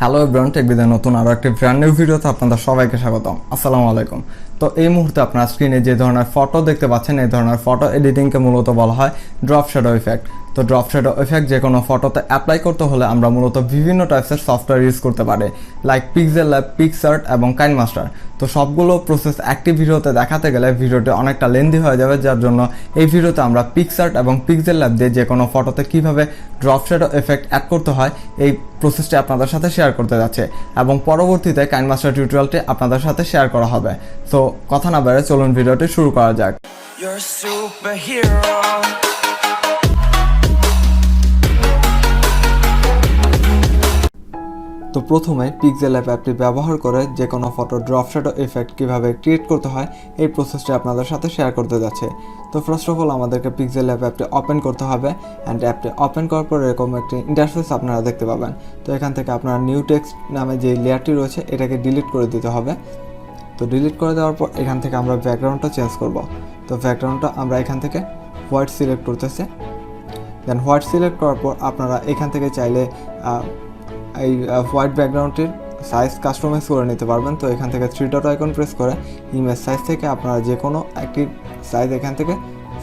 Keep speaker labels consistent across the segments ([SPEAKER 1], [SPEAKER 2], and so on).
[SPEAKER 1] Hello everyone, টেকবিদের নতুন আরও একটি ব্র্যান্ড নিউ ভিডিওতে আপনাদের সবাইকে স্বাগতম। আসসালামু আলাইকুম। তো এই মুহূর্তে আপনার স্ক্রিনে যে ধরনের ফটো দেখতে পাচ্ছেন, এই ধরনের ফটো এডিটিংকে মূলত বলা হয় ড্রপ শ্যাডো ইফেক্ট। তো ড্রপ শ্যাডো ইফেক্ট যে কোনো ফটোতে অ্যাপ্লাই করতে হলে আমরা মূলত বিভিন্ন টাইপসের সফটওয়্যার ইউজ করতে পারি, লাইক পিক্সেলল্যাব, পিক্সার্ট এবং কাইনমাস্টার। তো সবগুলো প্রসেস একটি ভিডিওতে দেখাতে গেলে ভিডিওটি অনেকটা লেন্দি হয়ে যাবে, যার জন্য এই ভিডিওতে আমরা পিক্সার্ট এবং পিক্সেলল্যাব দিয়ে যে কোনো ফটোতে কীভাবে ড্রপ শ্যাডো ইফেক্ট অ্যাড করতে হয় এই প্রসেসটি আপনাদের সাথে শেয়ার করতে যাচ্ছে, এবং পরবর্তীতে কাইনমাস্টার টিউটোরিয়ালটি আপনাদের সাথে শেয়ার করা হবে। তো কথা না বেড়ে চলুন ভিডিওটি শুরু করা যাক। তো প্রথমে পিক্সেলল্যাব অ্যাপটি ব্যবহার করে যে কোনো ফটো ড্রপ শ্যাডো ইফেক্ট কীভাবে ক্রিয়েট করতে হয় এই প্রসেসটি আপনাদের সাথে শেয়ার করতে যাচ্ছে। তো ফার্স্ট অফ অল আমাদেরকে পিক্সেলল্যাব অ্যাপটি ওপেন করতে হবে, অ্যান্ড অ্যাপটি ওপেন করার পর এরকম একটি ইন্টারফেস আপনারা দেখতে পাবেন। তো এখান থেকে আপনার নিউ টেক্সট নামে যে লেয়ারটি রয়েছে এটাকে ডিলিট করে দিতে হবে। তো ডিলিট করে দেওয়ার পর এখান থেকে আমরা ব্যাকগ্রাউন্ডটা চেঞ্জ করব। তো ব্যাকগ্রাউন্ডটা আমরা এখান থেকে হোয়াইট সিলেক্ট করতেছি। দেন হোয়াইট সিলেক্ট করার পর আপনারা এখান থেকে চাইলে এই হোয়াইট ব্যাকগ্রাউন্ডটির সাইজ কাস্টমাইজ করে নিতে পারবেন। তো এখান থেকে থ্রি ডট আইকন প্রেস করে ইমেজ সাইজ থেকে আপনারা যে কোনো একটি সাইজ এখান থেকে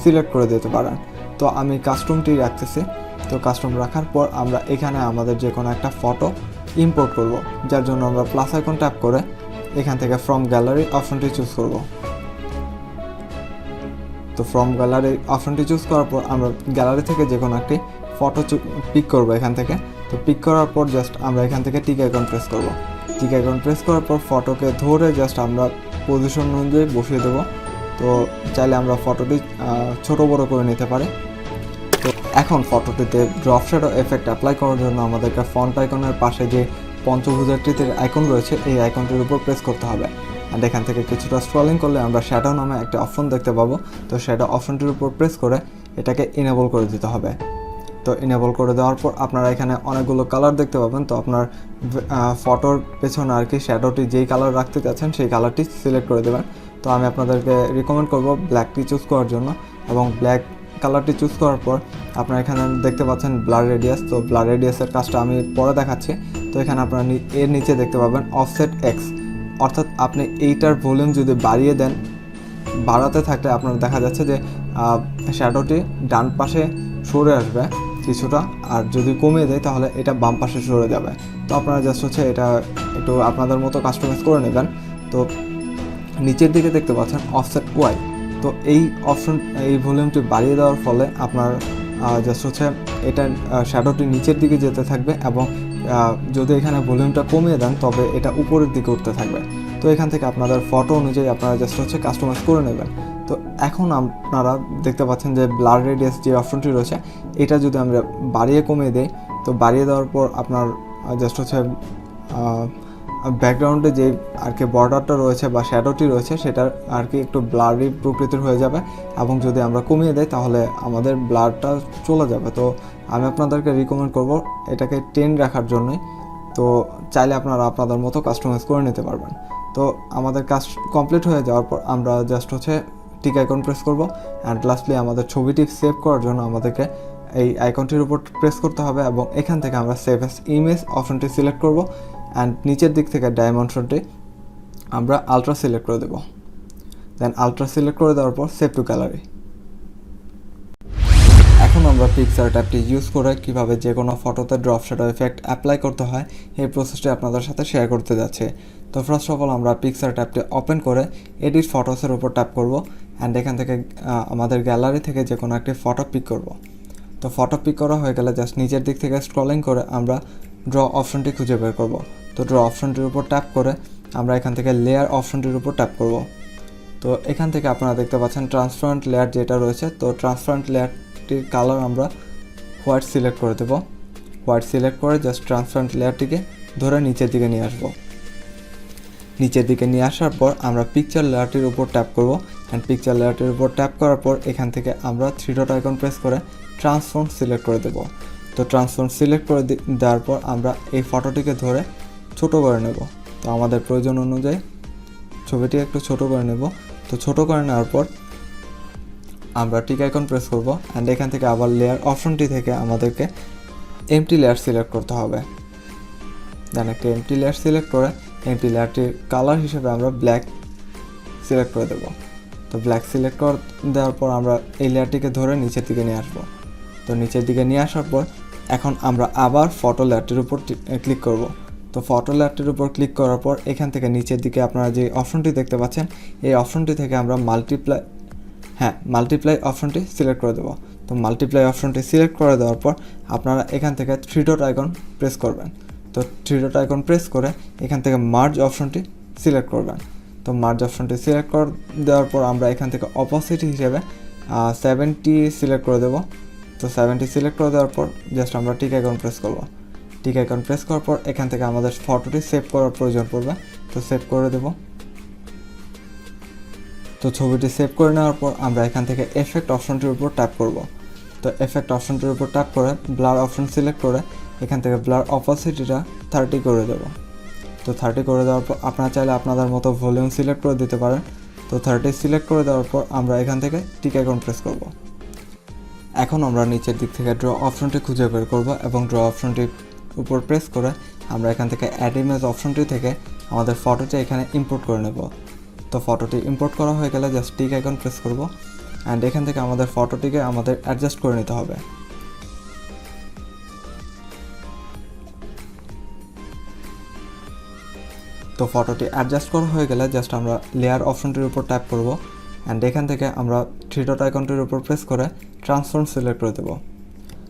[SPEAKER 1] সিলেক্ট করে দিতে পারেন। তো আমি কাস্টমটি রাখতেছি। তো কাস্টম রাখার পর আমরা এখানে আমাদের যে কোনো একটা ফটো ইম্পোর্ট করব, যার জন্য আমরা প্লাস আইকন ট্যাপ করে এখান থেকে ফ্রম গ্যালারি অপশনটি চুজ করব। তো ফ্রম গ্যালারি অপশনটি চুজ করার পর আমরা গ্যালারি থেকে যে কোনো একটি ফটো পিক করব এখান থেকে। তো পিক করার পর জাস্ট আমরা এখান থেকে টিক আইকন প্রেস করব। টিক আইকন প্রেস করার পর ফটোকে ধরে জাস্ট আমরা পজিশন অনুযায়ী বসিয়ে দেবো। তো চাইলে আমরা ফটোটি ছোট বড় করে নিতে পারি। তো এখন ফটোটিতে ড্রপ শ্যাডো এফেক্ট অ্যাপ্লাই করার জন্য আমাদেরকে ফন্ট আইকনের পাশে যে পঞ্চভুজ আকৃতির আইকন রয়েছে এই আইকনটির উপর প্রেস করতে হবে, অ্যান্ড এখান থেকে কিছুটা স্ক্রলিং করলে আমরা শ্যাডো নামে একটা অপশন দেখতে পাবো। তো শ্যাডো অপশনটির উপর প্রেস করে এটাকে ইনেবল করে দিতে হবে। তো ইনেবল করে দেওয়ার পর আপনারা এখানে অনেকগুলো কালার দেখতে পাবেন। তো আপনার ফটোর পেছনে আর কি শ্যাডোটি যেই কালার রাখতে চাচ্ছেন সেই কালারটি সিলেক্ট করে দেবেন। তো আমি আপনাদেরকে রিকমেন্ড করব ব্ল্যাকটি চুজ করার জন্য, এবং ব্ল্যাক কালারটি চুজ করার পর আপনারা এখানে দেখতে পাচ্ছেন ব্লার রেডিয়াস। তো ব্লার রেডিয়াসের কাজটা আমি পরে দেখাচ্ছি। তো এখানে আপনারা এর নিচে দেখতে পাবেন অফসেট এক্স, অর্থাৎ আপনি এইটার ভলিউম যদি বাড়িয়ে দেন, বাড়াতে থাকলে আপনার দেখা যাচ্ছে যে শ্যাডোটি ডান পাশে সরে আসবে কিছুটা, আর যদি কমিয়ে দেয় তাহলে এটা বাম পাশে সরে যাবে। তো আপনারা জাস্ট এটা একটু আপনাদের মতো কাস্টমাইজ করে নেবেন। তো নিচের দিকে দেখতে পাচ্ছেন অফসেট ওয়াই। তো এই অপশন এই ভলিউমটি বাড়িয়ে দেওয়ার ফলে আপনার জাস্ট এটা শ্যাডোটি নিচের দিকে যেতে থাকবে, এবং যদি এখানে ভলিউমটা কমিয়ে দেন তবে এটা উপরের দিকে উঠতে থাকবে। তো এখান থেকে আপনাদের ফটো অনুযায়ী আপনারা জাস্ট কাস্টমাইজ করে নেবেন। তো এখন আপনারা দেখতে পাচ্ছেন যে ব্লার রেডিয়াস যে অপশনটি রয়েছে এটা যদি আমরা বাড়িয়ে কমিয়ে দিই, তো বাড়িয়ে দেওয়ার পর আপনার জাস্ট ব্যাকগ্রাউন্ডে যে আর কি বর্ডারটা রয়েছে বা শ্যাডোটি রয়েছে সেটা আর কি একটু ব্লারি প্রকৃতির হয়ে যাবে, এবং যদি আমরা কমিয়ে দেই তাহলে আমাদের ব্লারটা চলে যাবে। তো আমি আপনাদেরকে রিকমেন্ড করব এটাকে 10 রাখার জন্যই। তো চাইলে আপনারা আপনাদের মতো কাস্টমাইজ করে নিতে পারবেন। তো আমাদের কাজ কমপ্লিট হয়ে যাওয়ার পর আমরা জাস্ট টিক আইকন প্রেস করব, অ্যান্ড লাস্টলি আমাদের ছবিটি সেভ করার জন্য আমাদেরকে এই আইকনটির উপর প্রেস করতে হবে, এবং এখান থেকে আমরা সেভ অ্যাজ ইমেজ অপশনটি সিলেক্ট করব, অ্যান্ড নিচের দিক থেকে ডাইমেনশনটি আমরা আলট্রা সিলেক্ট করে দেব। দেন আলট্রা সিলেক্ট করে দেওয়ার পর সেভ টু গ্যালারি। এখন আমরা পিক্সার্ট অ্যাপটি ইউজ করে কীভাবে যে কোনো ফটোতে ড্রপ শ্যাডো এফেক্ট অ্যাপ্লাই করতে হয় এই প্রসেসটি আপনাদের সাথে শেয়ার করতে যাচ্ছে। তো ফার্স্ট অফ অল আমরা পিক্সার্ট অ্যাপটি ওপেন করে এডিট ফটোসের উপর ট্যাপ করব, অ্যান্ড এখান থেকে আমাদের গ্যালারি থেকে যে কোনো একটি ফটো পিক করব। তো ফটো পিক করা হয়ে গেলে জাস্ট নিচের দিক থেকে স্ক্রলিং করে আমরা ড্র অপশনটি খুঁজে বের করব। তো ড্র অপশনটির উপর ট্যাপ করে আমরা এখান থেকে লেয়ার অপশনটির উপর ট্যাপ করব। তো এখান থেকে আপনারা দেখতে পাচ্ছেন ট্রান্সপারেন্ট লেয়ার যেটা রয়েছে। তো ট্রান্সপারেন্ট লেয়ারটির কালার আমরা হোয়াইট সিলেক্ট করে দেব। হোয়াইট সিলেক্ট করে জাস্ট ট্রান্সপারেন্ট লেয়ারটিকে ধরে নিচের দিকে নিয়ে আসবো। নিচের দিকে নিয়ে আসার পর আমরা পিকচার লেয়ারটির উপর ট্যাপ করব, অ্যান্ড পিকচার লেয়ারটির উপর ট্যাপ করার পর এখান থেকে আমরা থ্রি ডট আইকন প্রেস করে ট্রান্সফর্ম সিলেক্ট করে দেব। তো ট্রান্সফর্ম সিলেক্ট করে দেওয়ার পর আমরা এই ফটোটিকে ধরে ছোট করে নেব। তো আমাদের প্রয়োজন অনুযায়ী ছবিটি একটু ছোট করে নেব। তো ছোট করে নেওয়ার পর আমরা টিক আইকন প্রেস করব, অ্যান্ড এখান থেকে আবার লেয়ার অপশনটি থেকে আমাদেরকে এমটি লেয়ার সিলেক্ট করতে হবে। দেন একটা এমটি লেয়ার সিলেক্ট করে এমটি লেয়ারটির কালার হিসেবে আমরা ব্ল্যাক সিলেক্ট করে দেবো। তো ব্ল্যাক সিলেক্ট করে দেওয়ার পর আমরা এই লেয়ারটিকে ধরে নিচের দিকে নিয়ে আসবো। তো নিচের দিকে নিয়ে আসার পর এখন আমরা আবার ফটো লেয়ারটির উপর ক্লিক করব। তো ফটো লেয়ারটির উপর ক্লিক করার পর এখান থেকে নিচের দিকে আপনারা যে অপশনটি দেখতে পাচ্ছেন এই অপশনটি থেকে আমরা মাল্টিপ্লাই অপশনটি সিলেক্ট করে দেবো। তো মাল্টিপ্লাই অপশনটি সিলেক্ট করে দেওয়ার পর আপনারা এখান থেকে 3 ডট আইকন প্রেস করবেন। তো 3 ডট আইকন প্রেস করে এখান থেকে মার্জ অপশনটি সিলেক্ট করবেন। তো মার্জ অপশনটি সিলেক্ট করে দেওয়ার পর আমরা এখান থেকে অপোসিটি হিসেবে 70 সিলেক্ট করে দেবো। তো 70 সিলেক্ট করে দেওয়ার পর জাস্ট আমরা টিক আইকন প্রেস করব। টিক আইকন প্রেস করার পর এখান থেকে আমাদের ফটোটি সেভ করার প্রয়োজন পড়বে। তো সেভ করে দেব। তো ছবিটি সেভ করে নেওয়ার পর আমরা এখান থেকে এফেক্ট অপশনটির উপর ট্যাপ করব। তো এফেক্ট অপশনটির উপর ট্যাপ করে ব্লার অপশন সিলেক্ট করে এখান থেকে ব্লার অপোসিটিটা 30 করে দেব। তো 30 করে দেওয়ার পর আপনারা চাইলে আপনাদের মতো ভলিউম সিলেক্ট করে দিতে পারেন। তো 30 সিলেক্ট করে দেওয়ার পর আমরা এখান থেকে টিক আইকন প্রেস করব। এখন আমরা নিচের দিক থেকে ড্র অপশনটি খুঁজে বের করব এবং ড্র অপশনটির উপর প্রেস করে আমরা এখান থেকে অ্যাড ইমেজ অপশনটি থেকে আমাদের ফটোটি এখানে ইম্পোর্ট করে নেব। তো ফটোটি ইম্পোর্ট করা হয়ে গেলে জাস্ট টিক আইকন প্রেস করব অ্যান্ড এখান থেকে আমাদের ফটোটিকে আমাদের অ্যাডজাস্ট করে নিতে হবে। তো ফটোটি অ্যাডজাস্ট করা হয়ে গেলে জাস্ট আমরা লেয়ার অপশনটির উপর ট্যাপ করব অ্যান্ড এখান থেকে আমরা 3 ডট আইকনটির উপর প্রেস করে ট্রান্সফর্ম সিলেক্ট করে দেব।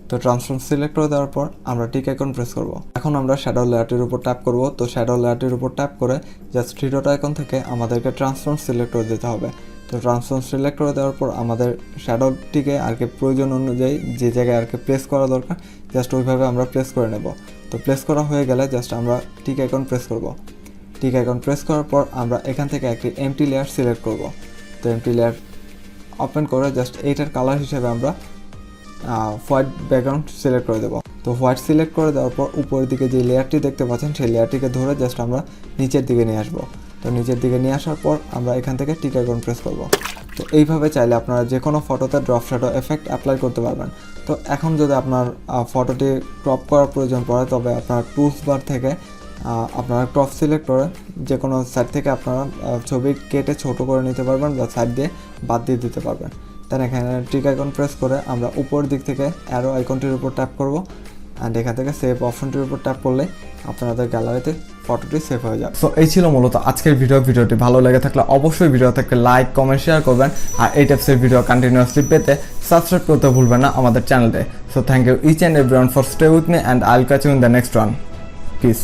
[SPEAKER 1] তো ট্রান্সফর্ম সিলেক্ট করে দেওয়ার পর আমরা টিক আইকন প্রেস করব। এখন আমরা শ্যাডো লেয়ারটির উপর ট্যাপ করব। তো শ্যাডো লেয়ারটির উপর ট্যাপ করে জাস্ট 3 ডট আইকন থেকে আমাদেরকে ট্রান্সফর্ম সিলেক্ট করে দিতে হবে। তো ট্রান্সফর্ম সিলেক্ট করে দেওয়ার পর আমাদের শ্যাডোটিকে আর কি প্রয়োজন অনুযায়ী যে জায়গায় আর কি প্লেস করা দরকার জাস্ট ওইভাবে আমরা প্লেস করে নেব। তো প্লেস করা হয়ে গেলে জাস্ট আমরা টিক আইকন প্রেস করব। টিক আইকন প্রেস করার পর আমরা এখান থেকে একটি এমটি লেয়ার সিলেক্ট করব। তো এমটি লেয়ার ওপেন করে জাস্ট এইটার কালার হিসেবে আমরা হোয়াইট ব্যাকগ্রাউন্ড সিলেক্ট করে দেব। তো হোয়াইট সিলেক্ট করে দেওয়ার পর উপরের দিকে যে লেয়ারটি দেখতে পাচ্ছেন সেই লেয়ারটিকে ধরে জাস্ট আমরা নিচের দিকে নিয়ে আসবো। তো নিচের দিকে নিয়ে আসার পর আমরা এখান থেকে টিক আইকন প্রেস করব। তো এইভাবে চাইলে আপনারা যে কোনো ফটোতে ড্রপ শ্যাডো এফেক্ট অ্যাপ্লাই করতে পারবেন। তো এখন যদি আপনার ফটোটি ক্রপ করার প্রয়োজন পড়ে তবে আপনার টুলস বার থেকে আপনারা ক্রপ সিলেক্ট করে যে কোনো সাইড থেকে আপনারা ছবি কেটে ছোট করে নিতে পারবেন বা সাইড দিয়ে বাদ দিয়ে দিতে পারবেন। দেন এখানে টিক আইকন প্রেস করে আমরা উপরের দিক থেকে অ্যারো আইকনটির উপর ট্যাপ করব অ্যান্ড এখান থেকে সেভ অপশনটির উপর ট্যাপ করলে আপনাদের গ্যালারিতে ফটোটি সেভ হয়ে যাবে। সো এই ছিল মূলত আজকের ভিডিওটি ভালো লেগে থাকলে অবশ্যই ভিডিওটাকে লাইক কমেন্ট শেয়ার করবেন আর এই টাইপসের ভিডিও কন্টিনিউয়াসলি পেতে সাবস্ক্রাইব করতে ভুলবেন না আমাদের চ্যানেলে। So thank you each and everyone for stay with me and I will catch you in the next one. Peace.